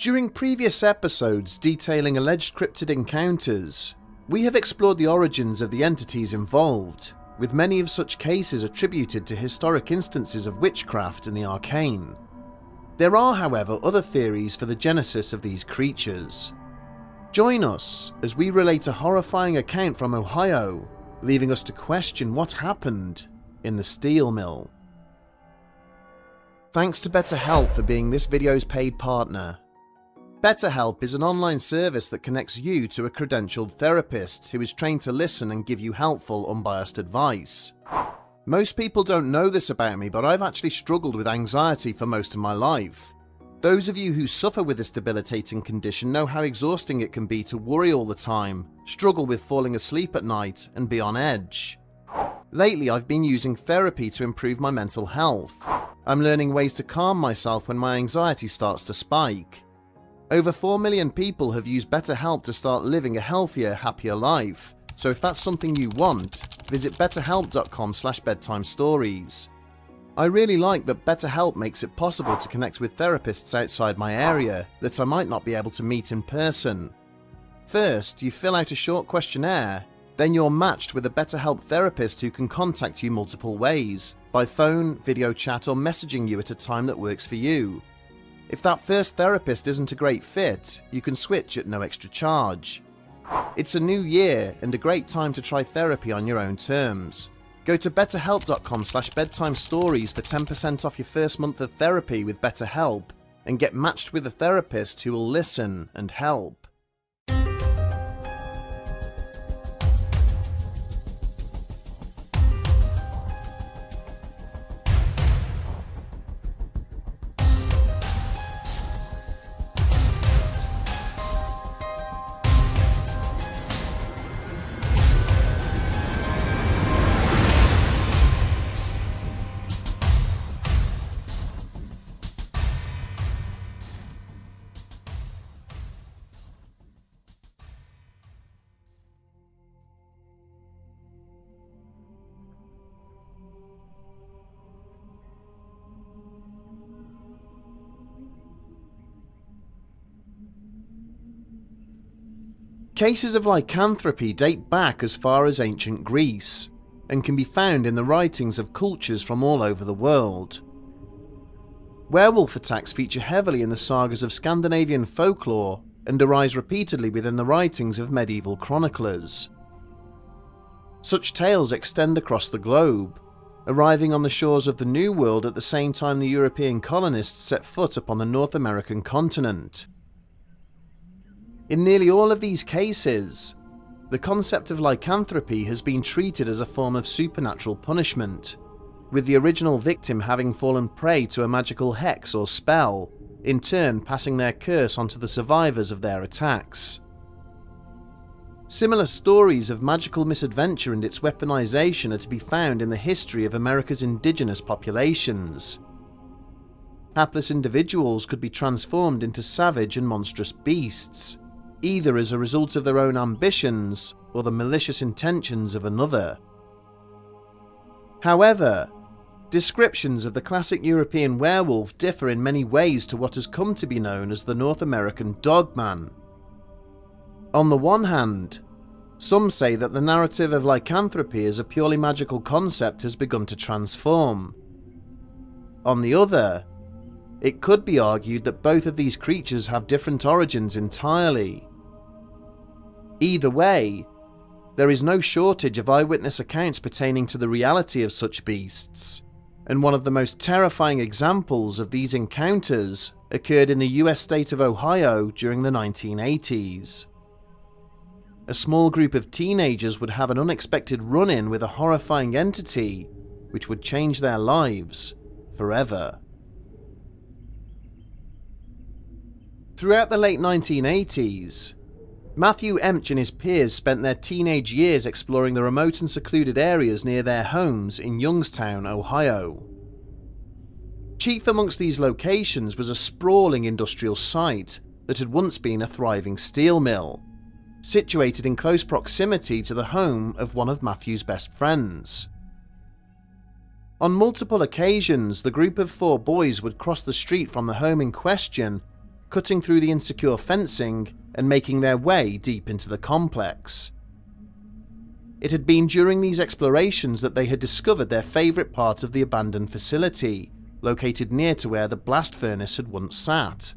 During previous episodes detailing alleged cryptid encounters, we have explored the origins of the entities involved, with many of such cases attributed to historic instances of witchcraft and the arcane. There are, however, other theories for the genesis of these creatures. Join us as we relate a horrifying account from Ohio, leaving us to question what happened in the steel mill. Thanks to BetterHelp for being this video's paid partner. BetterHelp is an online service that connects you to a credentialed therapist who is trained to listen and give you helpful, unbiased advice. Most people don't know this about me, but I've actually struggled with anxiety for most of my life. Those of you who suffer with this debilitating condition know how exhausting it can be to worry all the time, struggle with falling asleep at night, and be on edge. Lately, I've been using therapy to improve my mental health. I'm learning ways to calm myself when my anxiety starts to spike. Over 4 million people have used BetterHelp to start living a healthier, happier life. So if that's something you want, visit betterhelp.com/bedtimestories. I really like that BetterHelp makes it possible to connect with therapists outside my area that I might not be able to meet in person. First, you fill out a short questionnaire, then you're matched with a BetterHelp therapist who can contact you multiple ways, by phone, video chat, or messaging you at a time that works for you. If that first therapist isn't a great fit, you can switch at no extra charge. It's a new year and a great time to try therapy on your own terms. Go to betterhelp.com/bedtimestories for 10% off your first month of therapy with BetterHelp and get matched with a therapist who will listen and help. Cases of lycanthropy date back as far as ancient Greece, and can be found in the writings of cultures from all over the world. Werewolf attacks feature heavily in the sagas of Scandinavian folklore and arise repeatedly within the writings of medieval chroniclers. Such tales extend across the globe, arriving on the shores of the New World at the same time the European colonists set foot upon the North American continent. In nearly all of these cases, the concept of lycanthropy has been treated as a form of supernatural punishment, with the original victim having fallen prey to a magical hex or spell, in turn passing their curse onto the survivors of their attacks. Similar stories of magical misadventure and its weaponization are to be found in the history of America's indigenous populations. Hapless individuals could be transformed into savage and monstrous beasts, either as a result of their own ambitions or the malicious intentions of another. However, descriptions of the classic European werewolf differ in many ways to what has come to be known as the North American Dogman. On the one hand, some say that the narrative of lycanthropy as a purely magical concept has begun to transform. On the other, it could be argued that both of these creatures have different origins entirely. Either way, there is no shortage of eyewitness accounts pertaining to the reality of such beasts, and one of the most terrifying examples of these encounters occurred in the US state of Ohio during the 1980s. A small group of teenagers would have an unexpected run-in with a horrifying entity which would change their lives forever. Throughout the late 1980s, Matthew Emch and his peers spent their teenage years exploring the remote and secluded areas near their homes in Youngstown, Ohio. Chief amongst these locations was a sprawling industrial site that had once been a thriving steel mill, situated in close proximity to the home of one of Matthew's best friends. On multiple occasions, the group of 4 boys would cross the street from the home in question cutting through the insecure fencing and making their way deep into the complex. It had been during these explorations that they had discovered their favourite part of the abandoned facility, located near to where the blast furnace had once sat.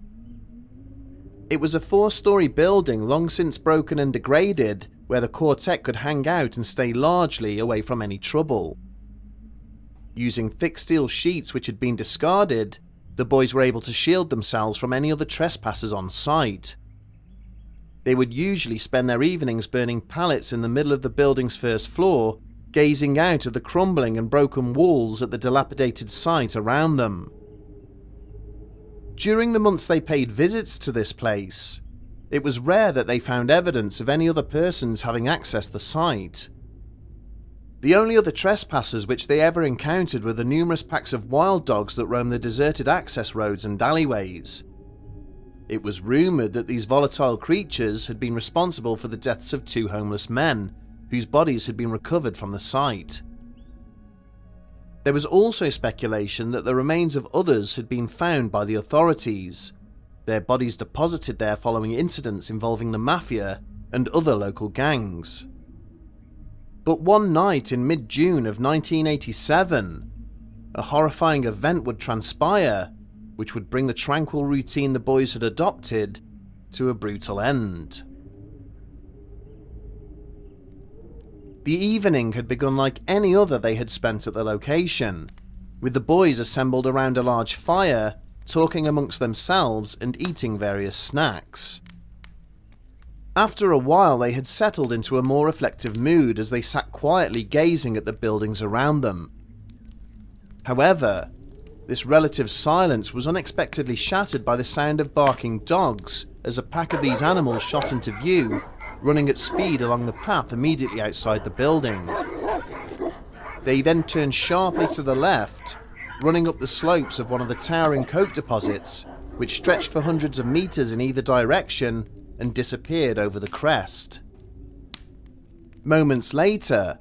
It was a 4-storey building long since broken and degraded, where the quartet could hang out and stay largely away from any trouble. Using thick steel sheets which had been discarded, the boys were able to shield themselves from any other trespassers on site. They would usually spend their evenings burning pallets in the middle of the building's first floor, gazing out at the crumbling and broken walls at the dilapidated site around them. During the months they paid visits to this place, it was rare that they found evidence of any other persons having accessed the site. The only other trespassers which they ever encountered were the numerous packs of wild dogs that roamed the deserted access roads and alleyways. It was rumoured that these volatile creatures had been responsible for the deaths of 2 homeless men, whose bodies had been recovered from the site. There was also speculation that the remains of others had been found by the authorities, their bodies deposited there following incidents involving the mafia and other local gangs. But one night in mid-June of 1987, a horrifying event would transpire, which would bring the tranquil routine the boys had adopted to a brutal end. The evening had begun like any other they had spent at the location, with the boys assembled around a large fire, talking amongst themselves and eating various snacks. After a while they had settled into a more reflective mood as they sat quietly gazing at the buildings around them. However, this relative silence was unexpectedly shattered by the sound of barking dogs as a pack of these animals shot into view, running at speed along the path immediately outside the building. They then turned sharply to the left, running up the slopes of one of the towering coke deposits, which stretched for hundreds of meters in either direction and disappeared over the crest. Moments later,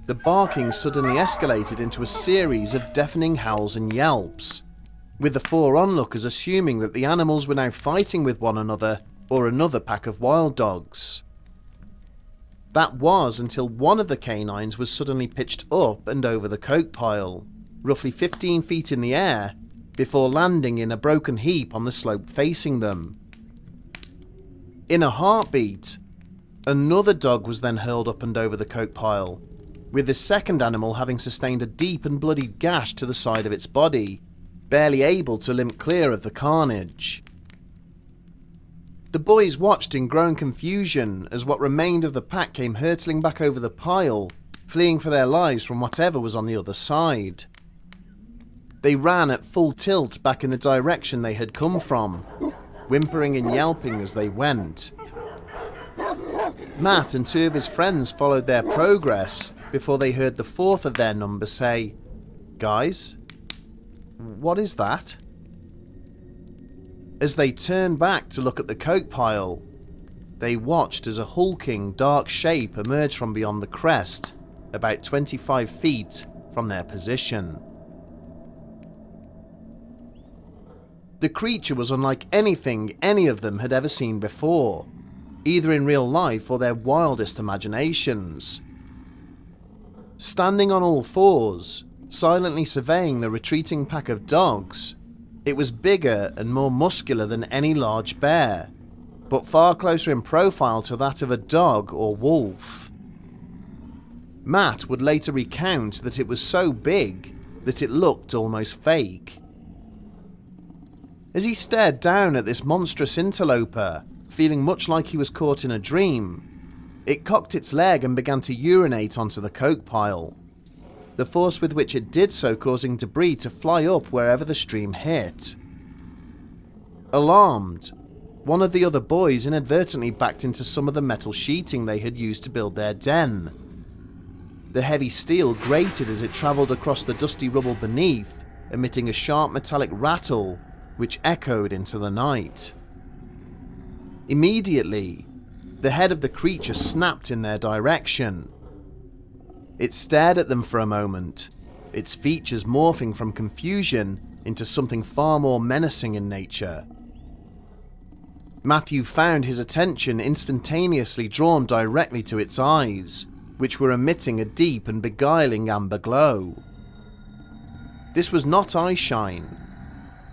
the barking suddenly escalated into a series of deafening howls and yelps, with the 4 onlookers assuming that the animals were now fighting with one another or another pack of wild dogs. That was until one of the canines was suddenly pitched up and over the coke pile, roughly 15 feet in the air, before landing in a broken heap on the slope facing them. In a heartbeat, another dog was then hurled up and over the coke pile, with the second animal having sustained a deep and bloody gash to the side of its body, barely able to limp clear of the carnage. The boys watched in growing confusion as what remained of the pack came hurtling back over the pile, fleeing for their lives from whatever was on the other side. They ran at full tilt back in the direction they had come from, whimpering and yelping as they went. Matt and 2 of his friends followed their progress before they heard the 4th of their number say, "Guys, what is that?" As they turned back to look at the coke pile, they watched as a hulking, dark shape emerged from beyond the crest, about 25 feet from their position. The creature was unlike anything any of them had ever seen before, either in real life or their wildest imaginations. Standing on all 4s, silently surveying the retreating pack of dogs, it was bigger and more muscular than any large bear, but far closer in profile to that of a dog or wolf. Matt would later recount that it was so big that it looked almost fake. As he stared down at this monstrous interloper, feeling much like he was caught in a dream, it cocked its leg and began to urinate onto the coke pile, the force with which it did so causing debris to fly up wherever the stream hit. Alarmed, one of the other boys inadvertently backed into some of the metal sheeting they had used to build their den. The heavy steel grated as it travelled across the dusty rubble beneath, emitting a sharp metallic rattle which echoed into the night. Immediately, the head of the creature snapped in their direction. It stared at them for a moment, its features morphing from confusion into something far more menacing in nature. Matthew found his attention instantaneously drawn directly to its eyes, which were emitting a deep and beguiling amber glow. This was not eye shine.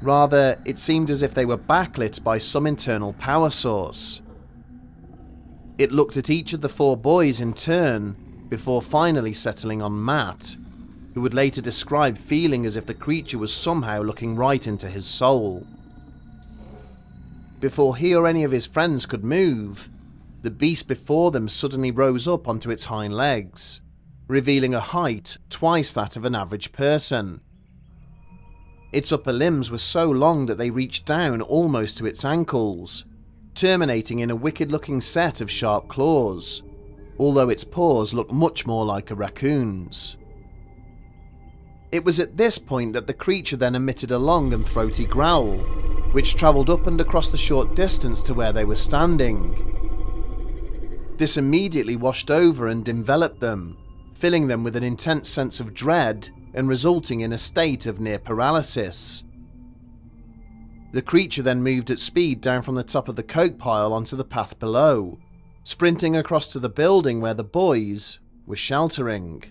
Rather, it seemed as if they were backlit by some internal power source. It looked at each of the 4 boys in turn, before finally settling on Matt, who would later describe feeling as if the creature was somehow looking right into his soul. Before he or any of his friends could move, the beast before them suddenly rose up onto its hind legs, revealing a height twice that of an average person. Its upper limbs were so long that they reached down almost to its ankles, terminating in a wicked-looking set of sharp claws, although its paws looked much more like a raccoon's. It was at this point that the creature then emitted a long and throaty growl, which travelled up and across the short distance to where they were standing. This immediately washed over and enveloped them, filling them with an intense sense of dread and resulting in a state of near paralysis. The creature then moved at speed down from the top of the coke pile onto the path below, sprinting across to the building where the boys were sheltering.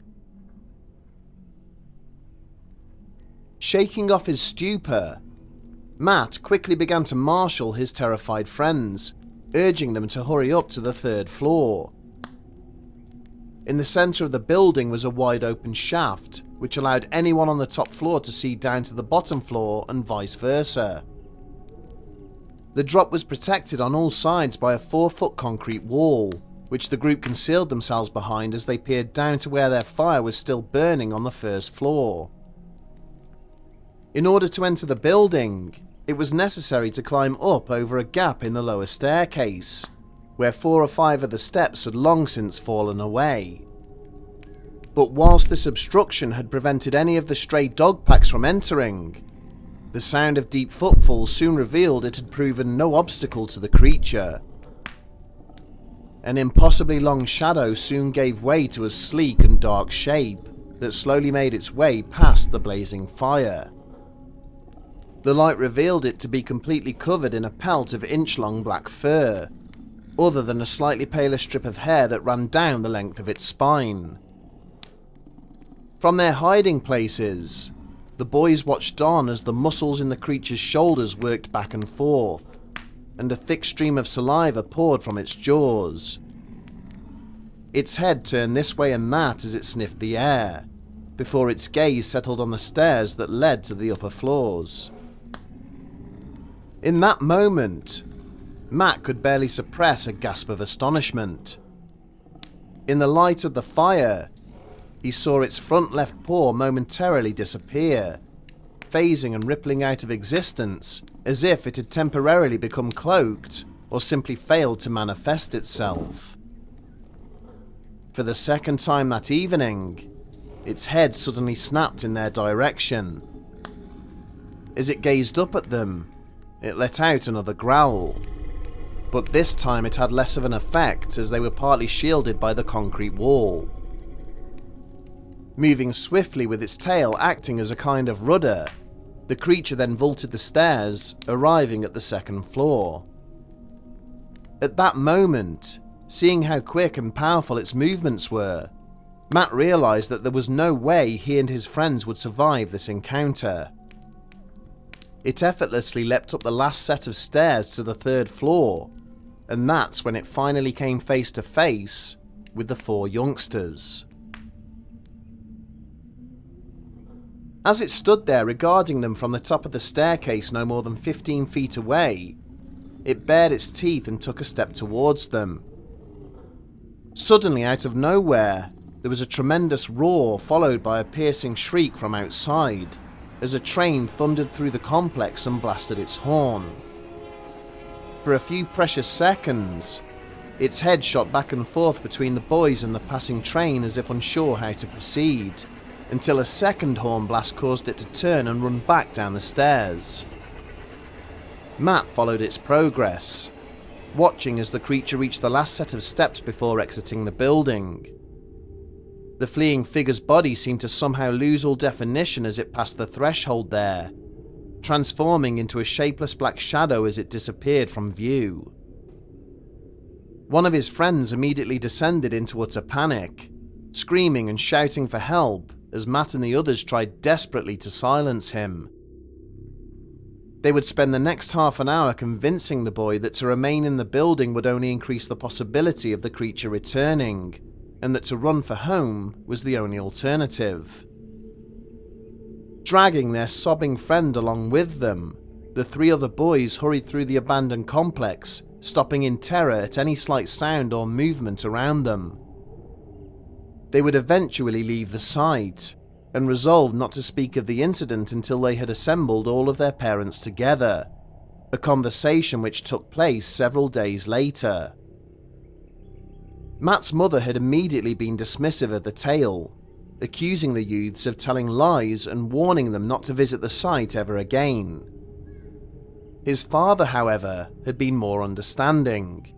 Shaking off his stupor, Matt quickly began to marshal his terrified friends, urging them to hurry up to the 3rd floor. In the centre of the building was a wide open shaft, which allowed anyone on the top floor to see down to the bottom floor and vice versa. The drop was protected on all sides by a 4-foot concrete wall, which the group concealed themselves behind as they peered down to where their fire was still burning on the 1st floor. In order to enter the building, it was necessary to climb up over a gap in the lower staircase, where 4 or 5 of the steps had long since fallen away. But whilst this obstruction had prevented any of the stray dog packs from entering, the sound of deep footfalls soon revealed it had proven no obstacle to the creature. An impossibly long shadow soon gave way to a sleek and dark shape that slowly made its way past the blazing fire. The light revealed it to be completely covered in a pelt of inch-long black fur, other than a slightly paler strip of hair that ran down the length of its spine. From their hiding places, the boys watched on as the muscles in the creature's shoulders worked back and forth, and a thick stream of saliva poured from its jaws. Its head turned this way and that as it sniffed the air, before its gaze settled on the stairs that led to the upper floors. In that moment, Matt could barely suppress a gasp of astonishment. In the light of the fire, he saw its front left paw momentarily disappear, phasing and rippling out of existence as if it had temporarily become cloaked or simply failed to manifest itself. For the second time that evening, its head suddenly snapped in their direction. As it gazed up at them, it let out another growl, but this time it had less of an effect as they were partly shielded by the concrete wall. Moving swiftly with its tail acting as a kind of rudder, the creature then vaulted the stairs, arriving at the 2nd floor. At that moment, seeing how quick and powerful its movements were, Matt realised that there was no way he and his friends would survive this encounter. It effortlessly leapt up the last set of stairs to the 3rd floor, and that's when it finally came face to face with the 4 youngsters. As it stood there regarding them from the top of the staircase no more than 15 feet away, it bared its teeth and took a step towards them. Suddenly, out of nowhere, there was a tremendous roar followed by a piercing shriek from outside, as a train thundered through the complex and blasted its horn. For a few precious seconds, its head shot back and forth between the boys and the passing train as if unsure how to proceed, until a second horn blast caused it to turn and run back down the stairs. Matt followed its progress, watching as the creature reached the last set of steps before exiting the building. The fleeing figure's body seemed to somehow lose all definition as it passed the threshold there, transforming into a shapeless black shadow as it disappeared from view. One of his friends immediately descended into utter panic, screaming and shouting for help as Matt and the others tried desperately to silence him. They would spend the next half an hour convincing the boy that to remain in the building would only increase the possibility of the creature returning, and that to run for home was the only alternative. Dragging their sobbing friend along with them, the three other boys hurried through the abandoned complex, stopping in terror at any slight sound or movement around them. They would eventually leave the site, and resolved not to speak of the incident until they had assembled all of their parents together, a conversation which took place several days later. Matt's mother had immediately been dismissive of the tale, accusing the youths of telling lies and warning them not to visit the site ever again. His father, however, had been more understanding.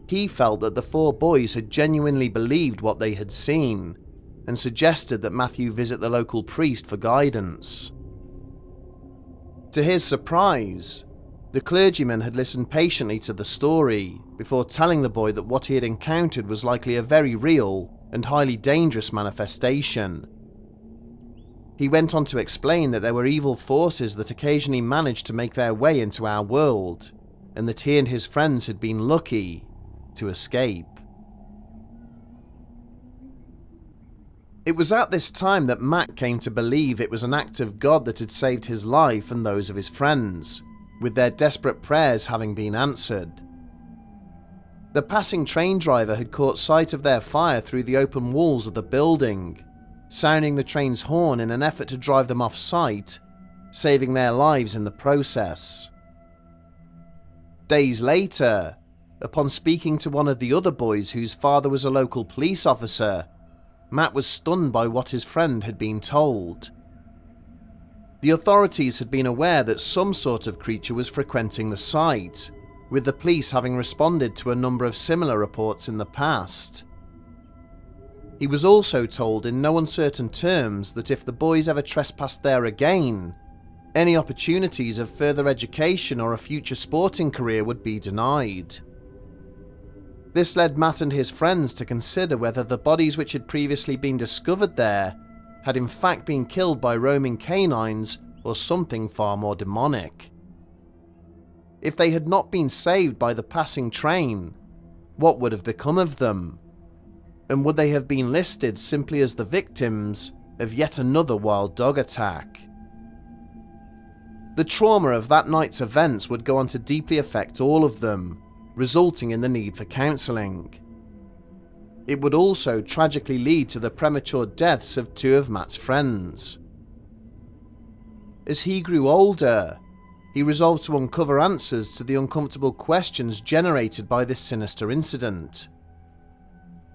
He felt that the four boys had genuinely believed what they had seen, and suggested that Matthew visit the local priest for guidance. To his surprise, the clergyman had listened patiently to the story before telling the boy that what he had encountered was likely a very real and highly dangerous manifestation. He went on to explain that there were evil forces that occasionally managed to make their way into our world, and that he and his friends had been lucky to escape. It was at this time that Matt came to believe it was an act of God that had saved his life and those of his friends, with their desperate prayers having been answered. The passing train driver had caught sight of their fire through the open walls of the building, sounding the train's horn in an effort to drive them off site, saving their lives in the process. Days later, upon speaking to one of the other boys whose father was a local police officer, Matt was stunned by what his friend had been told. The authorities had been aware that some sort of creature was frequenting the site, with the police having responded to a number of similar reports in the past. He was also told in no uncertain terms that if the boys ever trespassed there again, any opportunities of further education or a future sporting career would be denied. This led Matt and his friends to consider whether the bodies which had previously been discovered there had in fact been killed by roaming canines or something far more demonic. If they had not been saved by the passing train, what would have become of them? And would they have been listed simply as the victims of yet another wild dog attack? The trauma of that night's events would go on to deeply affect all of them, resulting in the need for counselling. It would also tragically lead to the premature deaths of two of Matt's friends. As he grew older, he resolved to uncover answers to the uncomfortable questions generated by this sinister incident.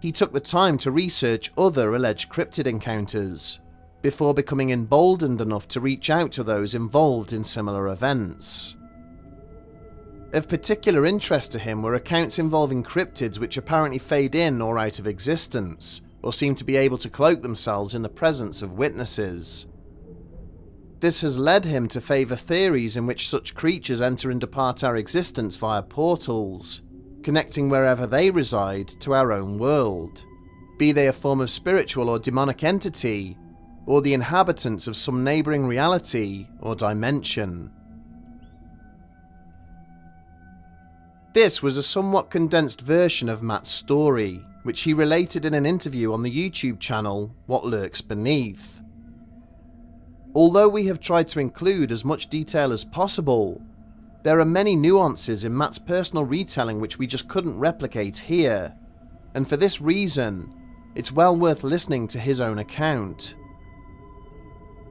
He took the time to research other alleged cryptid encounters, before becoming emboldened enough to reach out to those involved in similar events. Of particular interest to him were accounts involving cryptids which apparently fade in or out of existence, or seem to be able to cloak themselves in the presence of witnesses. This has led him to favour theories in which such creatures enter and depart our existence via portals, connecting wherever they reside to our own world, be they a form of spiritual or demonic entity, or the inhabitants of some neighbouring reality or dimension. This was a somewhat condensed version of Matt's story, which he related in an interview on the YouTube channel What Lurks Beneath. Although we have tried to include as much detail as possible, there are many nuances in Matt's personal retelling which we just couldn't replicate here, and for this reason, it's well worth listening to his own account.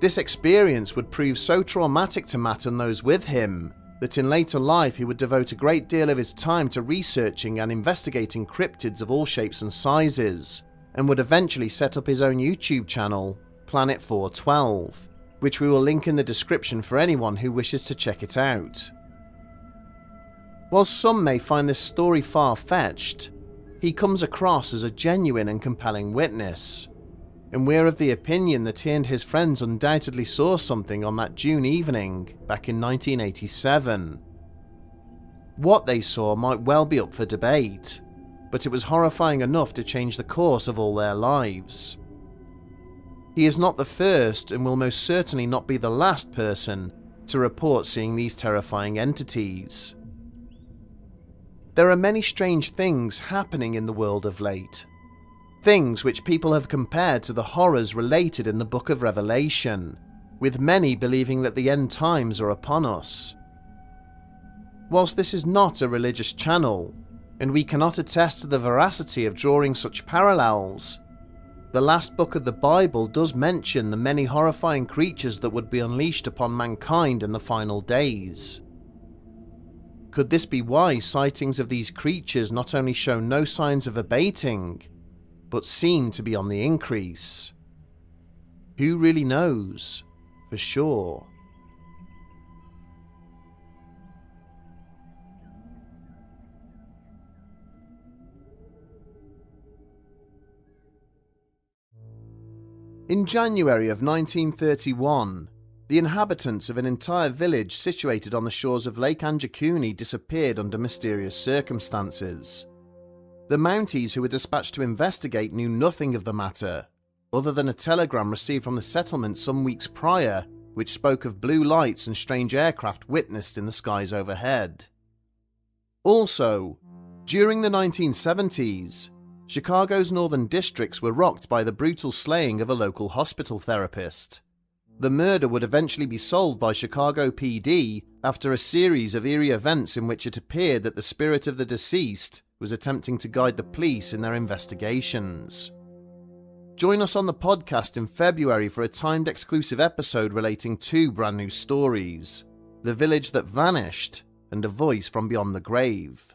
This experience would prove so traumatic to Matt and those with him that in later life he would devote a great deal of his time to researching and investigating cryptids of all shapes and sizes, and would eventually set up his own YouTube channel, Planet 412, which we will link in the description for anyone who wishes to check it out. While some may find this story far-fetched, he comes across as a genuine and compelling witness, and we're of the opinion that he and his friends undoubtedly saw something on that June evening back in 1987. What they saw might well be up for debate, but it was horrifying enough to change the course of all their lives. He is not the first and will most certainly not be the last person to report seeing these terrifying entities. There are many strange things happening in the world of late. Things which people have compared to the horrors related in the Book of Revelation, with many believing that the end times are upon us. Whilst this is not a religious channel, and we cannot attest to the veracity of drawing such parallels, the last book of the Bible does mention the many horrifying creatures that would be unleashed upon mankind in the final days. Could this be why sightings of these creatures not only show no signs of abating, but seem to be on the increase? Who really knows for sure? In January of 1931, the inhabitants of an entire village situated on the shores of Lake Anjakuni disappeared under mysterious circumstances. The Mounties who were dispatched to investigate knew nothing of the matter, other than a telegram received from the settlement some weeks prior, which spoke of blue lights and strange aircraft witnessed in the skies overhead. Also, during the 1970s, Chicago's northern districts were rocked by the brutal slaying of a local hospital therapist. The murder would eventually be solved by Chicago PD after a series of eerie events in which it appeared that the spirit of the deceased was attempting to guide the police in their investigations. Join us on the podcast in February for a timed exclusive episode relating two brand new stories: The Village That Vanished and A Voice from Beyond the Grave.